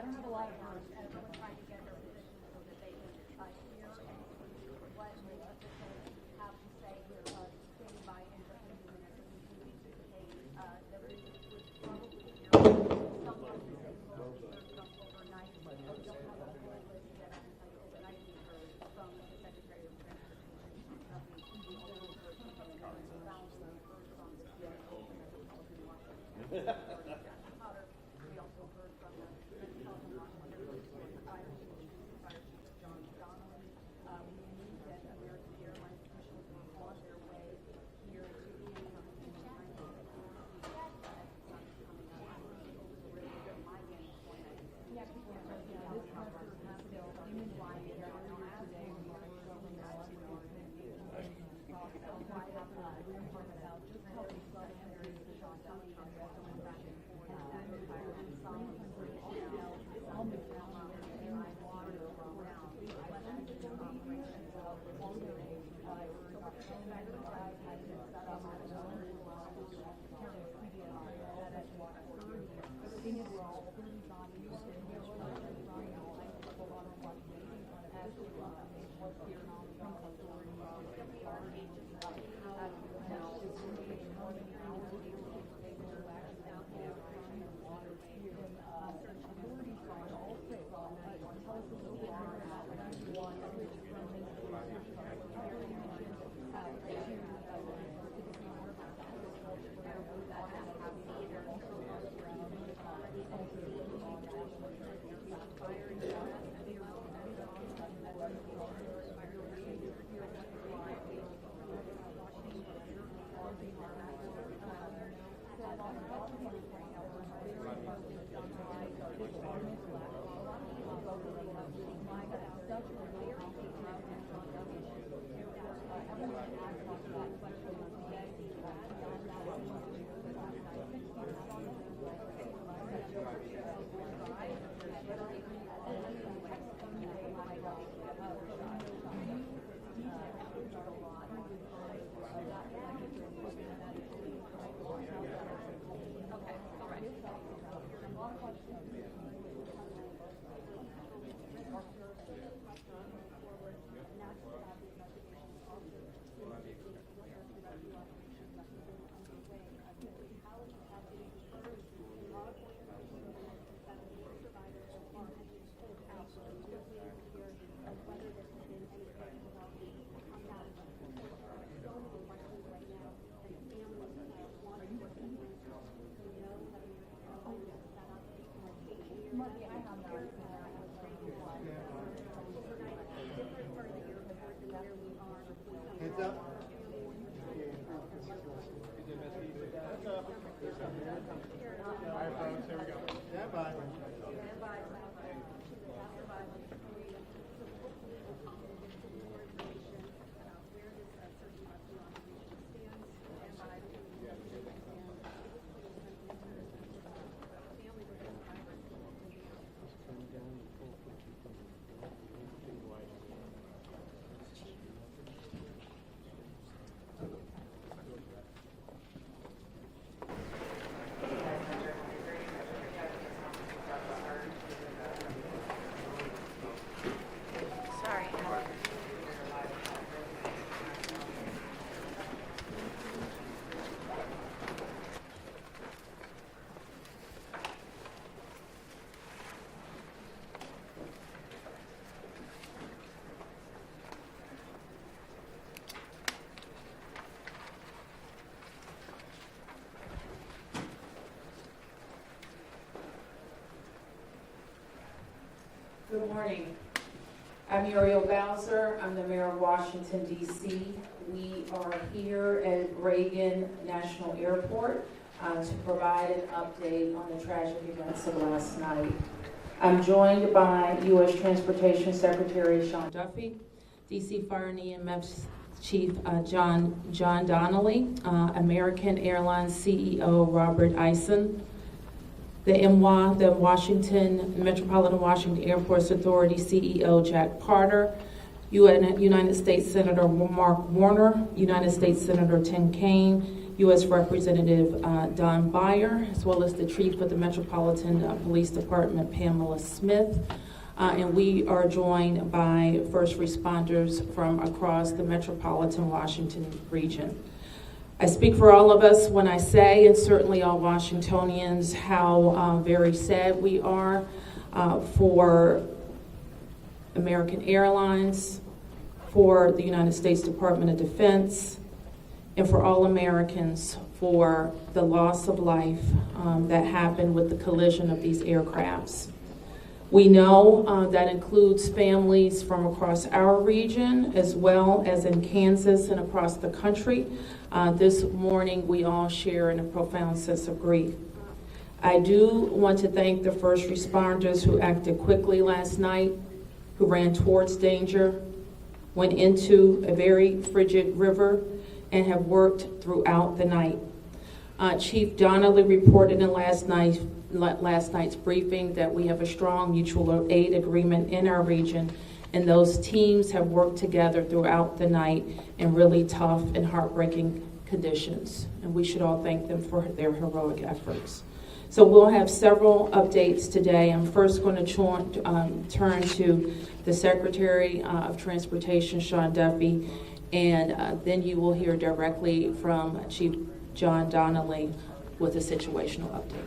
I don't have a lot of words. Everyone tried to get their position so that they can hear what we have to say. We're standing by and doing this. There would probably hear someone who says overnight. We don't have a whole list yet. I can tell you overnight we heard from the Secretary of Transportation. We also heard from the American Airline officials were on their way here to Hands up. All right, folks, here we go. Stand by. Good morning. I'm Muriel Bowser. I'm the mayor of Washington, D.C. We are here at Reagan National Airport to provide an update on the tragic events of last night. I'm joined by U.S. Transportation Secretary Sean Duffy, D.C. Fire and EMS Chief John Donnelly, American Airlines CEO Robert Eisen, the MWA, the Metropolitan Washington Airports Authority CEO Jack Carter, United States Senator Mark Warner, United States Senator Tim Kaine, U.S. Representative Don Beyer, as well as the Chief of the Metropolitan Police Department, Pamela Smith. And we are joined by first responders from across the Metropolitan Washington region. I speak for all of us when I say, and certainly all Washingtonians, how very sad we are for American Airlines, for the United States Department of Defense, and for all Americans for the loss of life that happened with the collision of these aircrafts. We know that includes families from across our region as well as in Kansas and across the country. This morning we all share in a profound sense of grief. I do want to thank the first responders who acted quickly last night, who ran towards danger, went into a very frigid river, and have worked throughout the night. Chief Donnelly reported in last night's briefing that we have a strong mutual aid agreement in our region, and those teams have worked together throughout the night in really tough and heartbreaking conditions, and we should all thank them for their heroic efforts. So we'll have several updates today. I'm first going to turn to the Secretary of Transportation, Sean Duffy, and then you will hear directly from Chief John Donnelly with a situational update.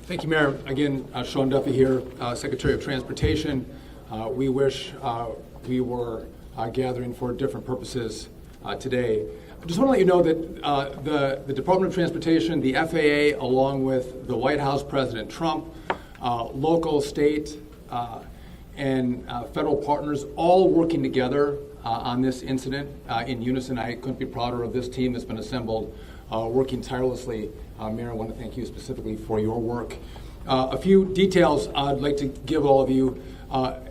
Thank you, Mayor. Again, Sean Duffy here, Secretary of Transportation. We wish we were gathering for different purposes today. I just want to let you know that the Department of Transportation, the FAA, along with the White House, President Trump, local, state, and federal partners all working together on this incident in unison. I couldn't be prouder of this team that's been assembled, working tirelessly. Mayor, I want to thank you specifically for your work. A few details I'd like to give all of you,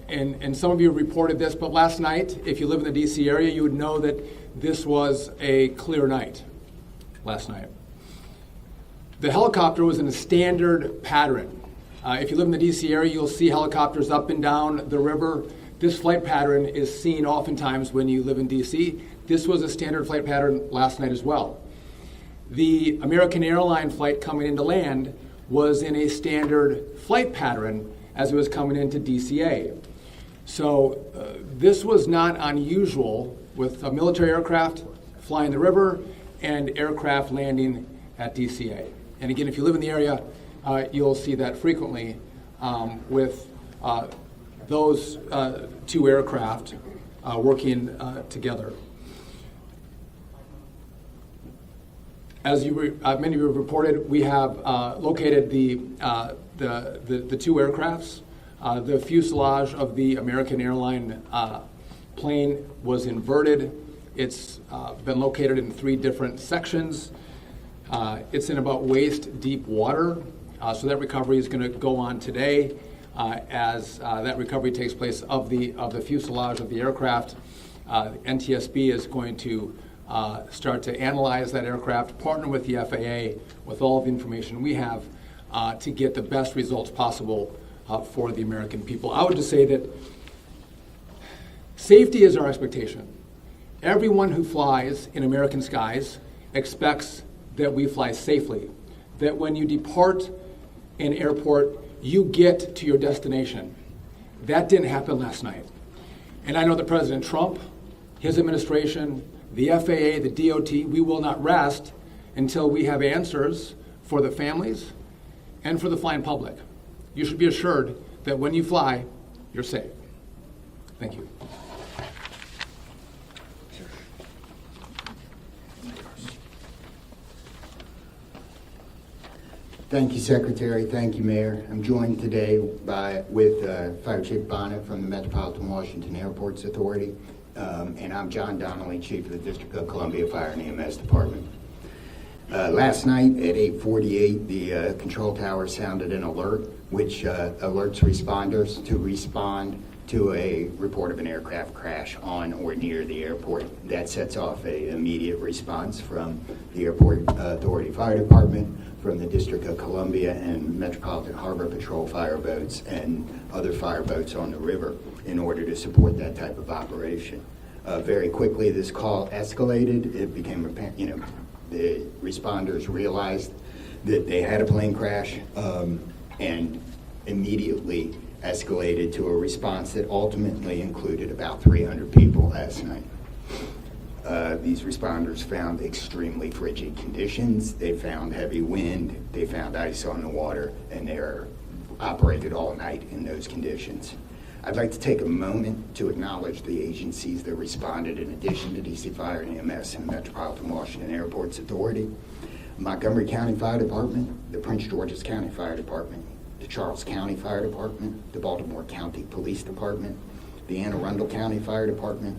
and some of you reported this, but last night, if you live in the D.C. area, you would know that this was a clear night last night. The helicopter was in a standard pattern. If you live in the D.C. area, you'll see helicopters up and down the river. This flight pattern is seen oftentimes when you live in D.C. This was a standard flight pattern last night as well. The American Airline flight coming into land was in a standard flight pattern as it was coming into DCA. So this was not unusual with a military aircraft flying the river and aircraft landing at DCA. And again, if you live in the area, you'll see that frequently with those two aircraft working together. As many of you have reported, we have located the two aircrafts. The fuselage of the American Airline plane was inverted. It's been located in 3 different sections. It's in about waist-deep water, so that recovery is going to go on today as that recovery takes place of the fuselage of the aircraft. NTSB is going to start to analyze that aircraft, partner with the FAA with all of the information we have to get the best results possible for the American people. I would just say that safety is our expectation. Everyone who flies in American skies expects that we fly safely, that when you depart an airport, you get to your destination. That didn't happen last night. And I know that President Trump, his administration, the FAA, the DOT, we will not rest until we have answers for the families and for the flying public. You should be assured that when you fly, you're safe. Thank you. Thank you, Secretary. Thank you, Mayor. I'm joined today with Fire Chief Bonnet from the Metropolitan Washington Airports Authority, and I'm John Donnelly, Chief of the District of Columbia Fire and EMS Department. Last night at 8:48, the control tower sounded an alert, which alerts responders to respond to a report of an aircraft crash on or near the airport. That sets off an immediate response from the Airport Authority Fire Department, from the District of Columbia and Metropolitan Harbor Patrol fire boats and other fire boats on the river in order to support that type of operation. Very quickly, this call escalated. It became apparent, the responders realized that they had a plane crash and immediately escalated to a response that ultimately included about 300 people last night. These responders found extremely frigid conditions. They found heavy wind. They found ice on the water, and they're operated all night in those conditions. I'd like to take a moment to acknowledge the agencies that responded in addition to DC Fire and EMS and Metropolitan Washington Airports Authority: Montgomery County Fire Department, the Prince George's County Fire Department, the Charles County Fire Department, the Baltimore County Police Department, the Anne Arundel County Fire Department,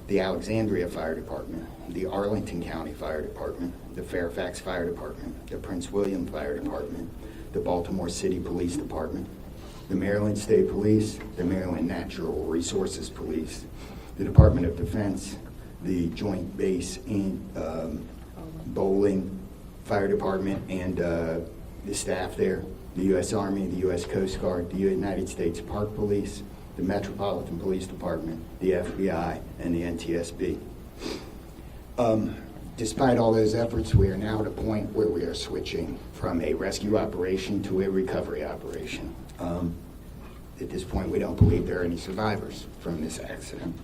the Alexandria Fire Department, the Arlington County Fire Department, the Fairfax Fire Department, the Prince William Fire Department, the Baltimore City Police Department, the Maryland State Police, the Maryland Natural Resources Police, the Department of Defense, the Joint Base in Bowling Fire Department and the staff there, the U.S. Army, the U.S. Coast Guard, the United States Park Police, the Metropolitan Police Department, the FBI, and the NTSB. Despite all those efforts, we are now at a point where we are switching from a rescue operation to a recovery operation. At this point, we don't believe there are any survivors from this accident,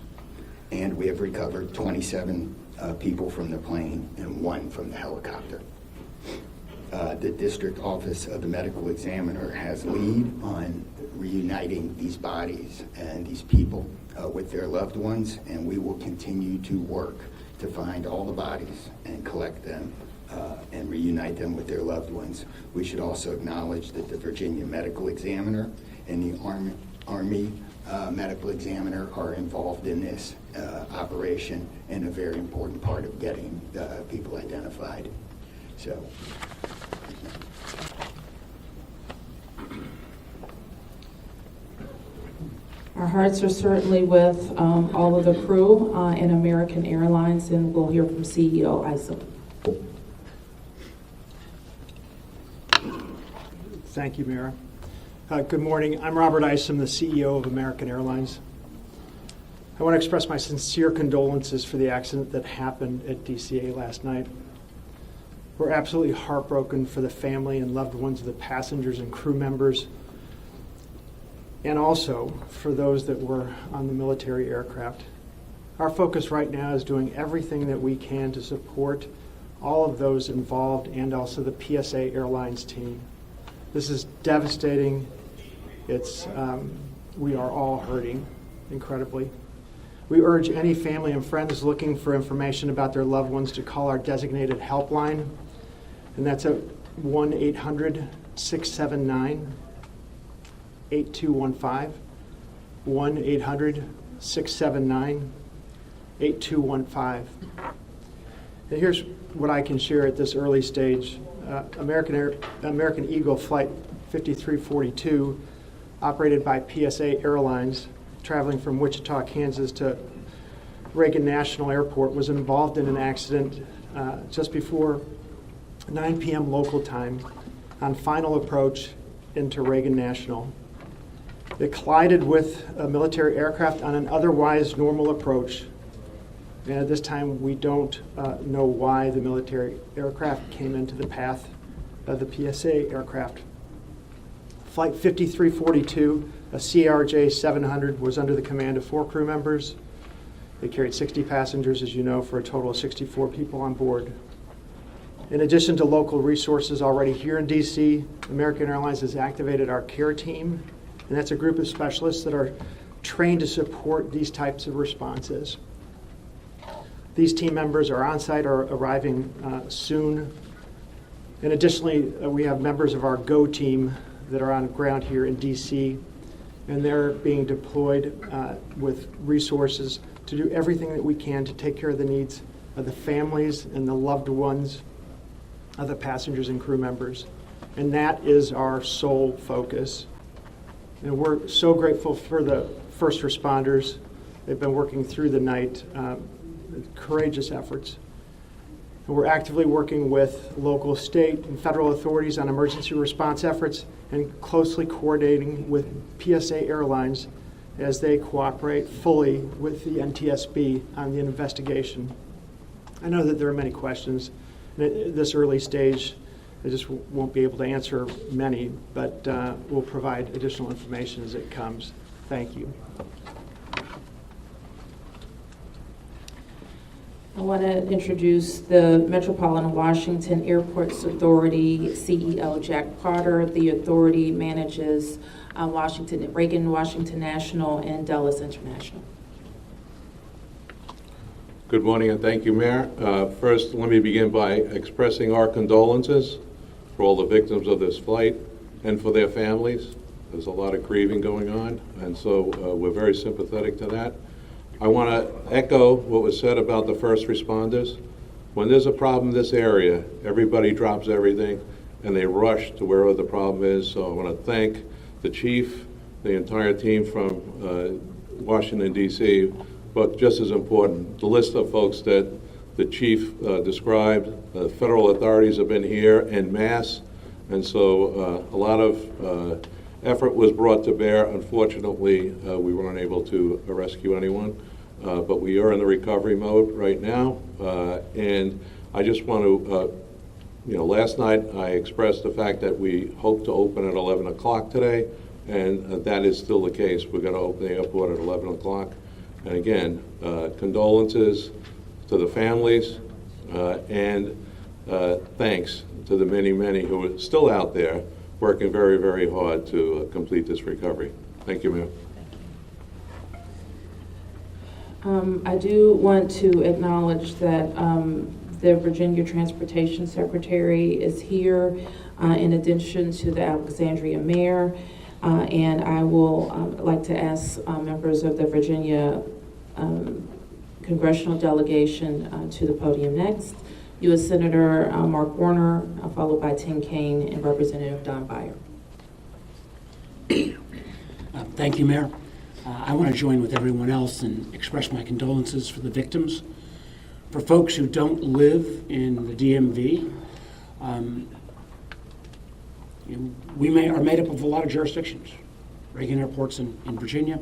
and we have recovered 27 people from the plane and 1 from the helicopter. The District Office of the Medical Examiner has lead on reuniting these bodies and these people with their loved ones, and we will continue to work to find all the bodies and collect them and reunite them with their loved ones. We should also acknowledge that the Virginia Medical Examiner and the Army Medical Examiner are involved in this operation and a very important part of getting people identified. So. Our hearts are certainly with all of the crew in American Airlines, and we'll hear from CEO Isom. Thank you, Mayor. Good morning. I'm Robert Isom, the CEO of American Airlines. I want to express my sincere condolences for the accident that happened at DCA last night. We're absolutely heartbroken for the family and loved ones of the passengers and crew members, and also for those that were on the military aircraft. Our focus right now is doing everything that we can to support all of those involved and also the PSA Airlines team. This is devastating. We are all hurting incredibly. We urge any family and friends looking for information about their loved ones to call our designated helpline, and that's at 1-800-679-8215, 1-800-679-8215. And here's what I can share at this early stage. American Eagle Flight 5342, operated by PSA Airlines, traveling from Wichita, Kansas to Reagan National Airport, was involved in an accident just before 9 p.m. local time on final approach into Reagan National. It collided with a military aircraft on an otherwise normal approach. And at this time, we don't know why the military aircraft came into the path of the PSA aircraft. Flight 5342, a CRJ 700, was under the command of 4 crew members. They carried 60 passengers, as you know, for a total of 64 people on board. In addition to local resources already here in D.C., American Airlines has activated our care team, and that's a group of specialists that are trained to support these types of responses. These team members are on site or arriving soon. And additionally, we have members of our GO team that are on ground here in D.C., and they're being deployed with resources to do everything that we can to take care of the needs of the families and the loved ones of the passengers and crew members. And that is our sole focus. And we're so grateful for the first responders. They've been working through the night, courageous efforts. And we're actively working with local, state, and federal authorities on emergency response efforts and closely coordinating with PSA Airlines as they cooperate fully with the NTSB on the investigation. I know that there are many questions. And at this early stage, I just won't be able to answer many, but we'll provide additional information as it comes. Thank you. I want to introduce the Metropolitan Washington Airports Authority CEO, Jack Potter. The authority manages Reagan Washington National and Dulles International. Good morning and thank you, Mayor. First, let me begin by expressing our condolences for all the victims of this flight and for their families. There's a lot of grieving going on, and so we're very sympathetic to that. I want to echo what was said about the first responders. When there's a problem in this area, everybody drops everything and they rush to wherever the problem is. So I want to thank the chief, the entire team from Washington, D.C., but just as important, the list of folks that the chief described. Federal authorities have been here en masse, and so a lot of effort was brought to bear. Unfortunately, we weren't able to rescue anyone, but we are in the recovery mode right now. And I just want to, last night I expressed the fact that we hope to open at 11 o'clock today, and that is still the case. We're going to open the airport at 11 o'clock. And again, condolences to the families, and thanks to the many, many who are still out there working very, very hard to complete this recovery. Thank you, Mayor. I do want to acknowledge that the Virginia Transportation Secretary is here in addition to the Alexandria Mayor, and I will like to ask members of the Virginia Congressional delegation to the podium next. U.S. Senator Mark Warner, followed by Tim Kaine and Representative Don Beyer. Thank you, Mayor. I want to join with everyone else and express my condolences for the victims. For folks who don't live in the DMV, we are made up of a lot of jurisdictions. Reagan Airport's in Virginia.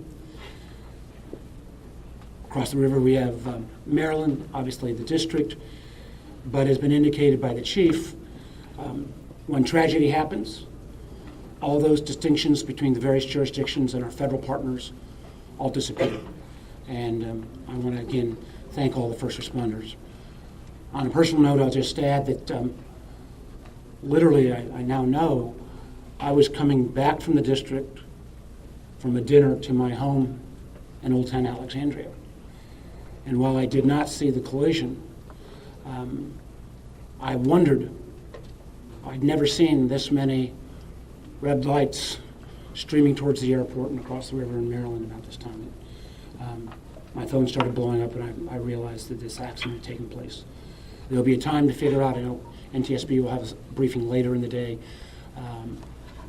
Across the river we have Maryland, obviously the district, but as been indicated by the chief, when tragedy happens, all those distinctions between the various jurisdictions and our federal partners all disappear. And I want to again thank all the first responders. On a personal note, I'll just add that literally I now know I was coming back from the district from a dinner to my home in Old Town Alexandria. And while I did not see the collision, I wondered, I'd never seen this many red lights streaming towards the airport and across the river in Maryland about this time. My phone started blowing up and I realized that this accident had taken place. There'll be a time to figure out, I know NTSB will have a briefing later in the day,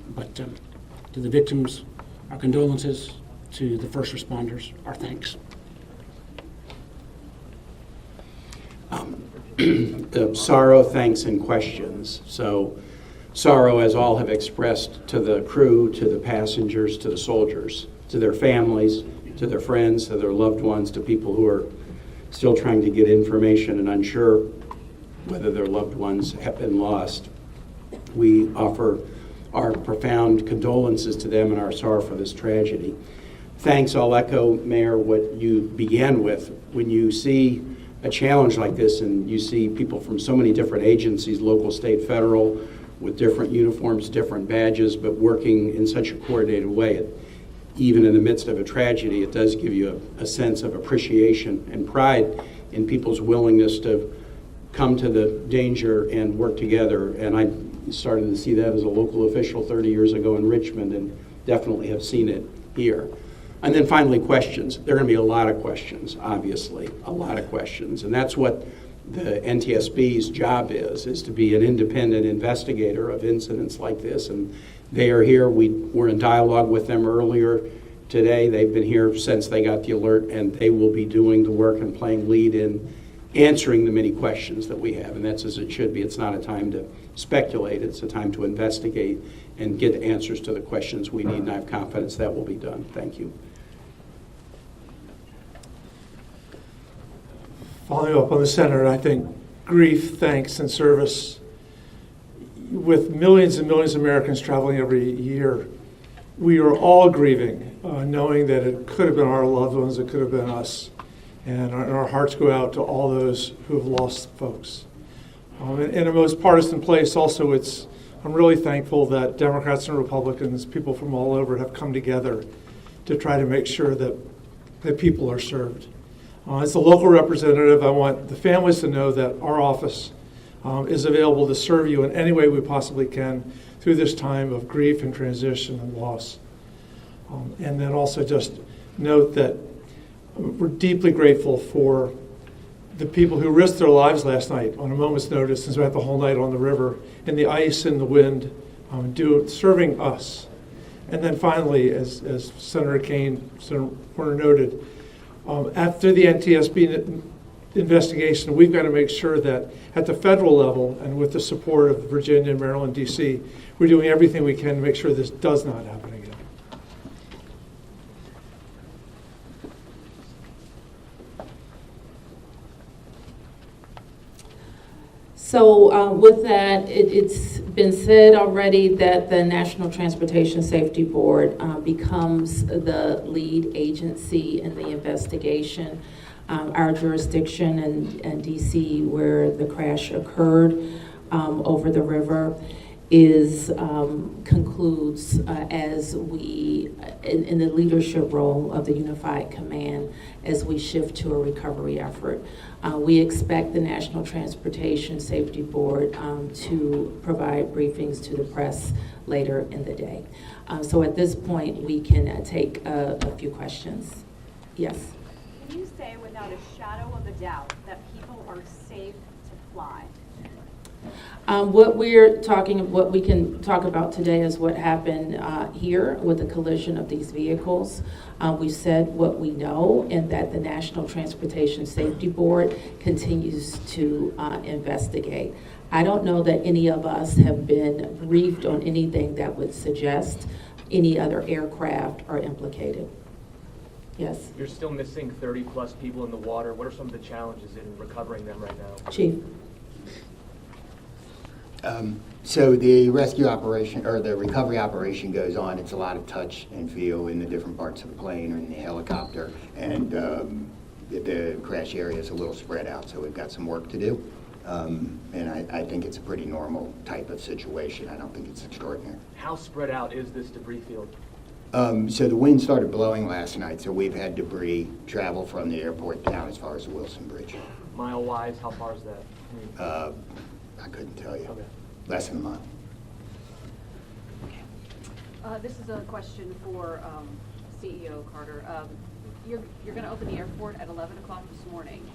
but to the victims, our condolences. To the first responders, our thanks. Sorrow, thanks, and questions. So sorrow, as all have expressed, to the crew, to the passengers, to the soldiers, to their families, to their friends, to their loved ones, to people who are still trying to get information and unsure whether their loved ones have been lost. We offer our profound condolences to them and our sorrow for this tragedy. Thanks, I'll echo, Mayor, what you began with. When you see a challenge like this and you see people from so many different agencies, local, state, federal, with different uniforms, different badges, but working in such a coordinated way, even in the midst of a tragedy, it does give you a sense of appreciation and pride in people's willingness to come to the danger and work together. And I started to see that as a local official 30 years ago in Richmond, and definitely have seen it here. And then finally, questions. There are going to be a lot of questions, obviously, a lot of questions. And that's what the NTSB's job is to be an independent investigator of incidents like this. And they are here. We were in dialogue with them earlier today. They've been here since they got the alert, and they will be doing the work and playing lead in answering the many questions that we have. And that's as it should be. It's not a time to speculate. It's a time to investigate and get answers to the questions we need. And I have confidence that will be done. Thank you. Following up on the Senator, I think grief, thanks, and service, with millions and millions of Americans traveling every year, we are all grieving, knowing that it could have been our loved ones, it could have been us. And our hearts go out to all those who have lost folks. In a most partisan place, also, I'm really thankful that Democrats and Republicans, people from all over, have come together to try to make sure that people are served. As a local representative, I want the families to know that our office is available to serve you in any way we possibly can through this time of grief and transition and loss. And then also just note that we're deeply grateful for the people who risked their lives last night on a moment's notice and spent the whole night on the river in the ice and the wind, serving us. And then finally, as Senator Kane, Senator Warner noted, after the NTSB investigation, we've got to make sure that at the federal level and with the support of Virginia and Maryland, D.C., we're doing everything we can to make sure this does not happen again. So with that, it's been said already that the National Transportation Safety Board becomes the lead agency in the investigation. Our jurisdiction in D.C., where the crash occurred over the river, concludes as we, in the leadership role of the Unified Command, as we shift to a recovery effort. We expect the National Transportation Safety Board to provide briefings to the press later in the day. So at this point, we can take a few questions. Yes? Can you say without a shadow of a doubt that people are safe to fly? What we can talk about today is what happened here with the collision of these vehicles. We said what we know, and that the National Transportation Safety Board continues to investigate. I don't know that any of us have been briefed on anything that would suggest any other aircraft are implicated. Yes? You're still missing 30 plus people in the water. What are some of the challenges in recovering them right now? Chief? So the rescue operation, or the recovery operation, goes on. It's a lot of touch and feel in the different parts of the plane or in the helicopter, and the crash area is a little spread out, so we've got some work to do. And I think it's a pretty normal type of situation. I don't think it's extraordinary. How spread out is this debris field? So the wind started blowing last night, so we've had debris travel from the airport down as far as the Wilson Bridge. Mile-wise, how far is that? I couldn't tell you. Okay. Less than a mile. This is a question for CEO Carter. You're going to open the airport at 11 o'clock this morning.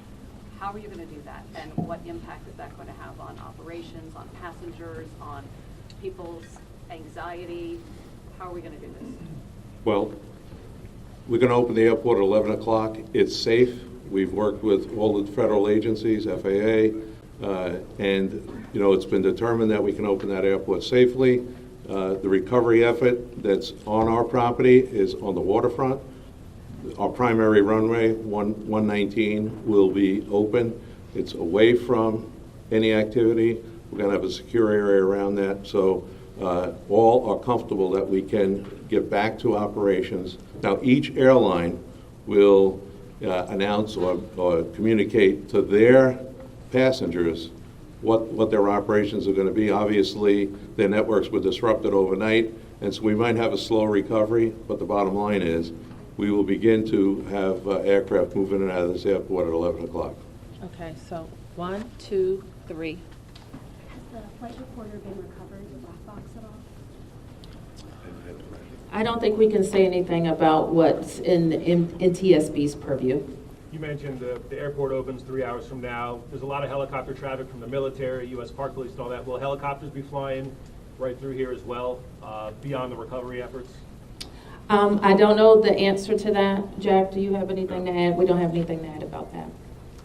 How are you going to do that? And what impact is that going to have on operations, on passengers, on people's anxiety? How are we going to do this? Well, we're going to open the airport at 11 o'clock. It's safe. We've worked with all the federal agencies, FAA, and it's been determined that we can open that airport safely. The recovery effort that's on our property is on the waterfront. Our primary runway, 119, will be open. It's away from any activity. We're going to have a secure area around that, so all are comfortable that we can get back to operations. Now, each airline will announce or communicate to their passengers what their operations are going to be. Obviously, their networks were disrupted overnight, and so we might have a slow recovery, but the bottom line is we will begin to have aircraft moving in and out of this airport at 11 o'clock. Okay, so 1, 2, 3. Has the flight recorder been recovered, the black box at all? I don't think we can say anything about what's in TSB's purview. You mentioned the airport opens 3 hours from now. There's a lot of helicopter traffic from the military, U.S. Park Police and all that. Will helicopters be flying right through here as well, beyond the recovery efforts? I don't know the answer to that. Jack, do you have anything to add? We don't have anything to add about that.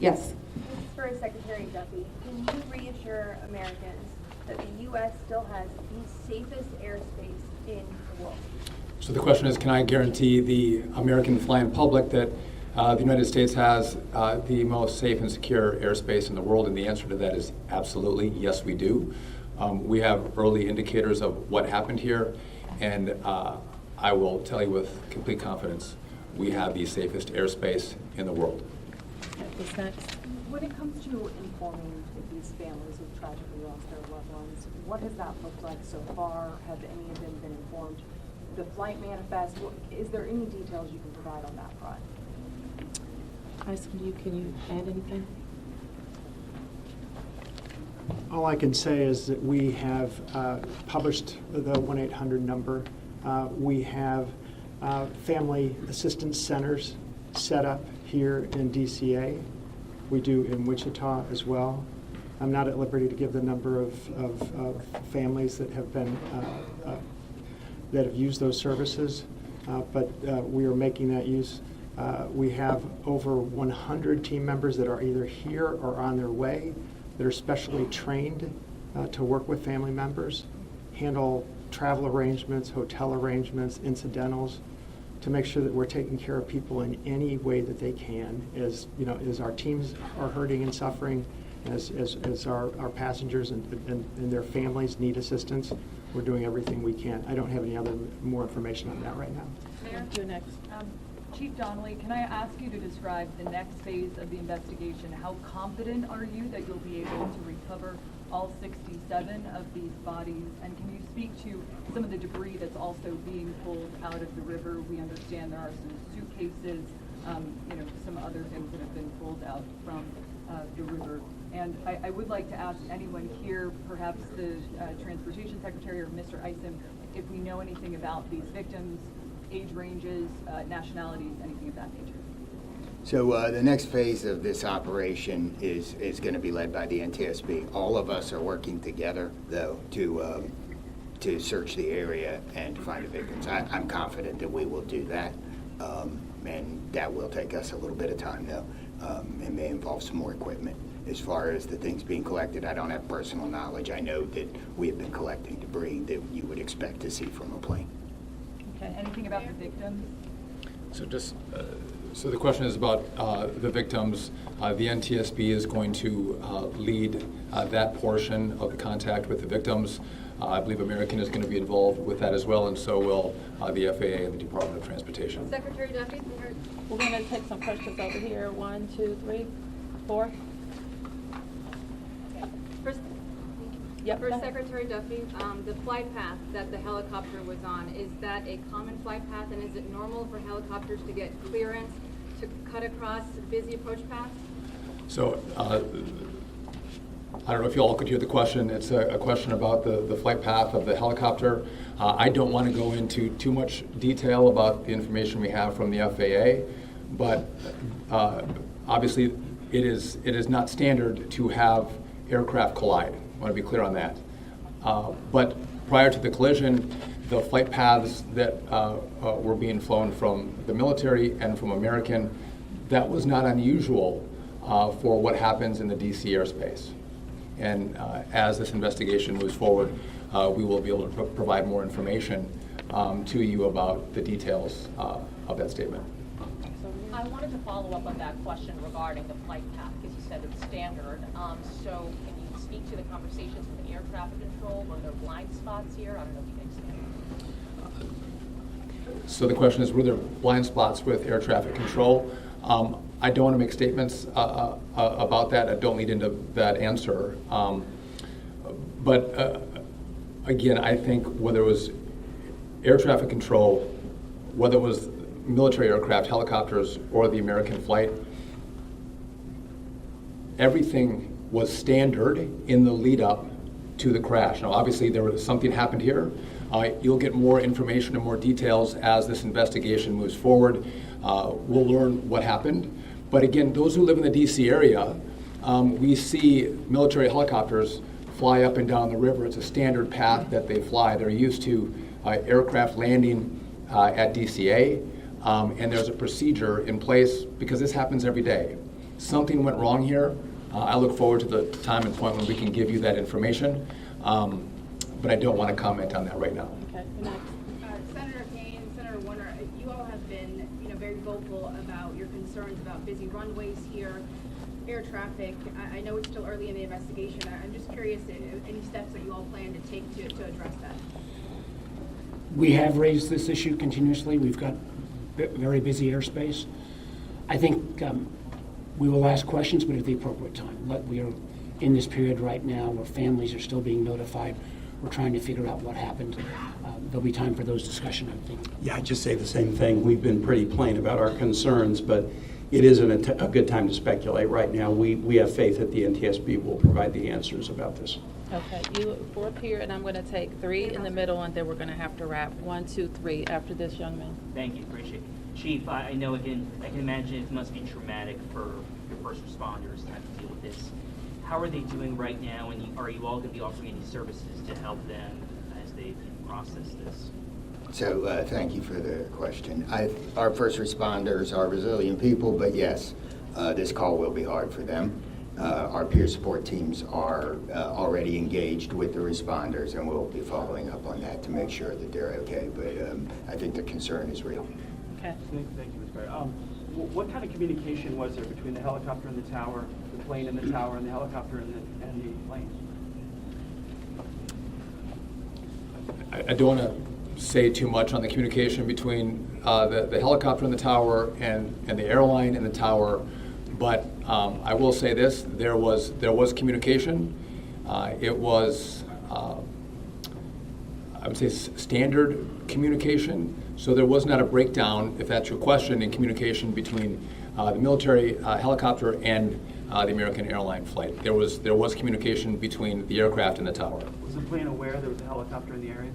Yes. This is for Secretary Duffy. Can you reassure Americans that the U.S. still has the safest airspace in the world? So the question is, can I guarantee the American flying public that the United States has the most safe and secure airspace in the world? And the answer to that is absolutely, yes, we do. We have early indicators of what happened here, and I will tell you with complete confidence, we have the safest airspace in the world. What's next? When it comes to informing these families who've tragically lost their loved ones, what has that looked like so far? Have any of them been informed? The flight manifest, is there any details you can provide on that front? Can you add anything? All I can say is that we have published the 1-800 number. We have family assistance centers set up here in DCA. We do in Wichita as well. I'm not at liberty to give the number of families that have been that have used those services, but we are making that use. We have over 100 team members that are either here or on their way that are specially trained to work with family members, handle travel arrangements, hotel arrangements, incidentals, to make sure that we're taking care of people in any way that they can, as our teams are hurting and suffering, as our passengers and their families need assistance. We're doing everything we can. I don't have any more information on that right now. Mayor, you're next. Chief Donnelly, can I ask you to describe the next phase of the investigation? How confident are you that you'll be able to recover all 67 of these bodies? And can you speak to some of the debris that's also being pulled out of the river? We understand there are some suitcases, some other things that have been pulled out from the river. And I would like to ask anyone here, perhaps the Transportation Secretary or Mr. Isom, if we know anything about these victims, age ranges, nationalities, anything of that nature. So the next phase of this operation is going to be led by the NTSB. All of us are working together, though, to search the area and to find the victims. I'm confident that we will do that, and that will take us a little bit of time, though. It may involve some more equipment. As far as the things being collected, I don't have personal knowledge. I know that we have been collecting debris that you would expect to see from a plane. Okay. Anything about the victims? So the question is about the victims. The NTSB is going to lead that portion of the contact with the victims. I believe American is going to be involved with that as well, and so will the FAA and the Department of Transportation. Secretary Duffy? We're going to take some questions over here. 1, 2, 3, 4. First, Yep. for Secretary Duffy, the flight path that the helicopter was on, is that a common flight path, and is it normal for helicopters to get clearance to cut across busy approach paths? So I don't know if you all could hear the question. It's a question about the flight path of the helicopter. I don't want to go into too much detail about the information we have from the FAA, but obviously it is not standard to have aircraft collide. I want to be clear on that. But prior to the collision, the flight paths that were being flown from the military and from American, that was not unusual for what happens in the DC airspace. And as this investigation moves forward, we will be able to provide more information to you about the details of that statement. I wanted to follow up on that question regarding the flight path, because you said it's standard. So can you speak to the conversations with air traffic control? Were there blind spots here? I don't know if you can expand. So the question is, were there blind spots with air traffic control? I don't want to make statements about that. I don't lead into that answer. But again, I think whether it was air traffic control, whether it was military aircraft, helicopters, or the American flight, everything was standard in the lead up to the crash. Now, obviously, there was something happened here. You'll get more information and more details as this investigation moves forward. We'll learn what happened. But again, those who live in the D.C. area, we see military helicopters fly up and down the river. It's a standard path that they fly. They're used to aircraft landing at DCA, and there's a procedure in place because this happens every day. Something went wrong here. I look forward to the time and point when we can give you that information, but I don't want to comment on that right now. Okay, next. Senator Kane, Senator Warner, you all have been, very vocal about your concerns about busy runways here, air traffic. I know it's still early in the investigation. I'm just curious, any steps that you all plan to take to address that? We have raised this issue continuously. We've got very busy airspace. I think we will ask questions, but at the appropriate time. We are in this period right now where families are still being notified. We're trying to figure out what happened. There'll be time for those discussions, I think. Yeah, I'd just say the same thing. We've been pretty plain about our concerns, but it isn't a good time to speculate right now. We have faith that the NTSB will provide the answers about this. Okay, you 4 up here, and I'm going to take 3 in the middle, and then we're going to have to wrap 1, 2, 3 after this young man. Thank you, appreciate it. Chief, I know, again, I can imagine it must be traumatic for your first responders to have to deal with this. How are they doing right now, and are you all going to be offering any services to help them as they process this? So thank you for the question. Our first responders are resilient people, but yes, this call will be hard for them. Our peer support teams are already engaged with the responders, and we'll be following up on that to make sure that they're okay. But I think the concern is real. Okay. Thank you, Ms. Barry. What kind of communication was there between the helicopter and the tower, the plane and the tower, and the helicopter and the plane? I don't want to say too much on the communication between the helicopter and the tower and the airline and the tower, but I will say this: there was communication. It was I would say standard communication. So there was not a breakdown, if that's your question, in communication between the military helicopter and the American airline flight. There was communication between the aircraft and the tower. Was the plane aware there was a helicopter in the area?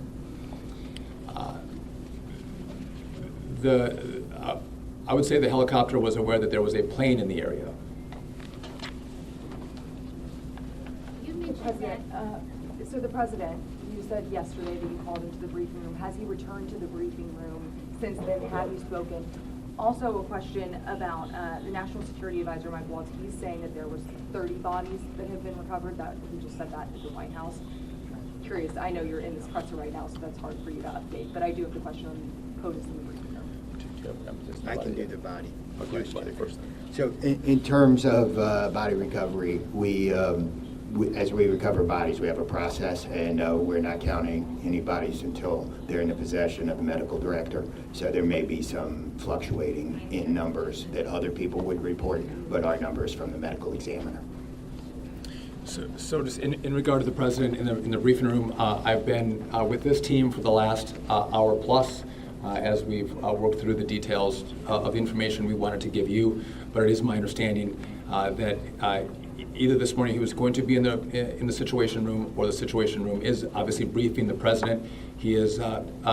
I would say the helicopter was aware that there was a plane in the area. You mentioned that. So the president, you said yesterday that you called into the briefing room. Has he returned to the briefing room since then? Have you spoken? Also a question about the National Security Advisor, Mike Waltz. He's saying that there was 30 bodies that have been recovered. He just said that at the White House. Curious, I know you're in this presser right now, so that's hard for you to update, but I do have the question on POTUS in the briefing room. I can do the body question. So in terms of body recovery, we as we recover bodies, we have a process, and we're not counting any bodies until they're in the possession of the medical director. So there may be some fluctuating in numbers that other people would report, but our numbers from the medical examiner. So just in regard to the president in the briefing room, I've been with this team for the last hour plus as we've worked through the details of the information we wanted to give you. But it is my understanding that either this morning he was going to be in the Situation Room, or the Situation Room is obviously briefing the president. He has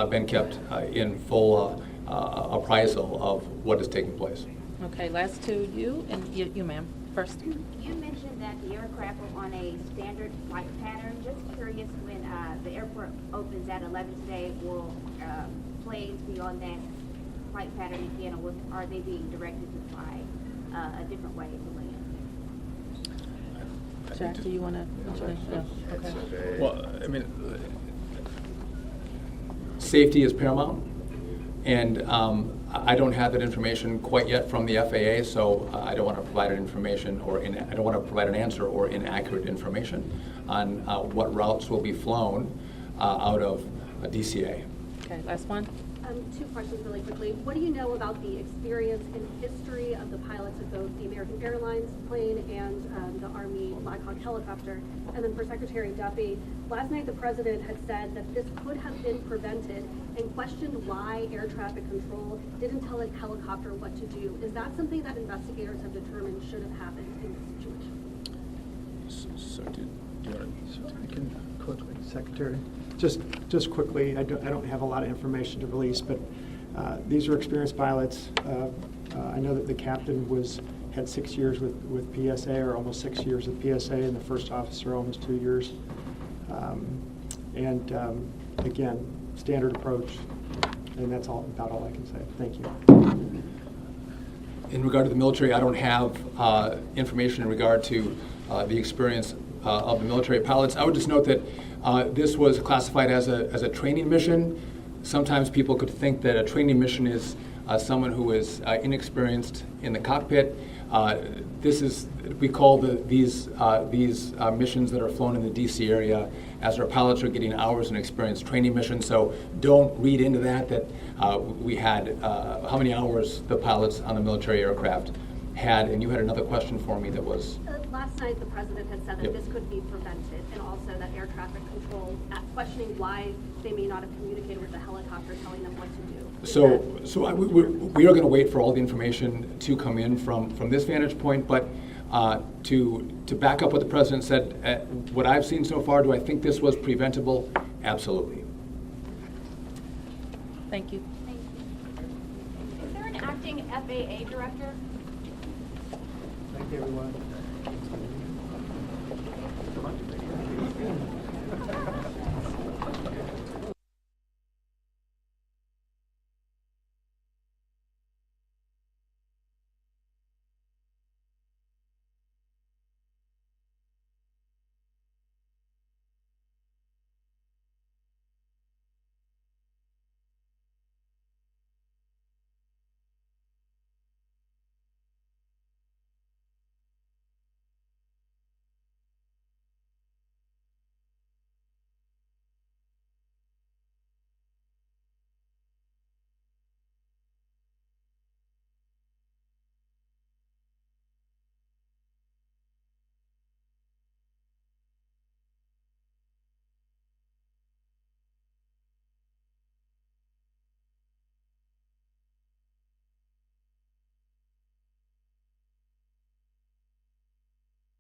been kept in full appraisal of what is taking place. Okay, last two, you and you ma'am, first. You mentioned that the aircraft were on a standard flight pattern. Just curious, when the airport opens at 11 today, will planes be on that flight pattern again, or are they being directed to fly a different way to land? Jack, do you want to? No. Okay. Well, I mean, safety is paramount, and I don't have that information quite yet from the FAA, so I don't want to provide an information I don't want to provide an answer or inaccurate information on what routes will be flown out of DCA. Okay, last one. Two questions really quickly. What do you know about the experience and history of the pilots of both the American Airlines plane and the Army Black Hawk helicopter? And then for Secretary Duffy, last night the president had said that this could have been prevented and questioned why air traffic control didn't tell a helicopter what to do. Is that something that investigators have determined should have happened in this situation? So do you want I can quickly, Secretary. Just quickly, I don't have a lot of information to release, but these are experienced pilots. I know that the captain had 6 years with PSA, or almost 6 years with PSA, and the first officer almost 2 years. Again, standard approach, and that's about all I can say. Thank you. In regard to the military, I don't have information in regard to the experience of the military pilots. I would just note that this was classified as a training mission. Sometimes people could think that a training mission is someone who is inexperienced in the cockpit. We call these missions that are flown in the D.C. area as our pilots are getting hours in experience training missions. So don't read into that we had how many hours the pilots on the military aircraft had. And you had another question for me that was. Last night, the president had said that this could be prevented, and also that air traffic control, questioning why they may not have communicated with the helicopter, telling them what to do. We are going to wait for all the information to come in from this vantage point, but to back up what the president said, what I've seen so far, do I think this was preventable? Absolutely. Thank you. Thank you. Is there an acting FAA director? Thank you, everyone.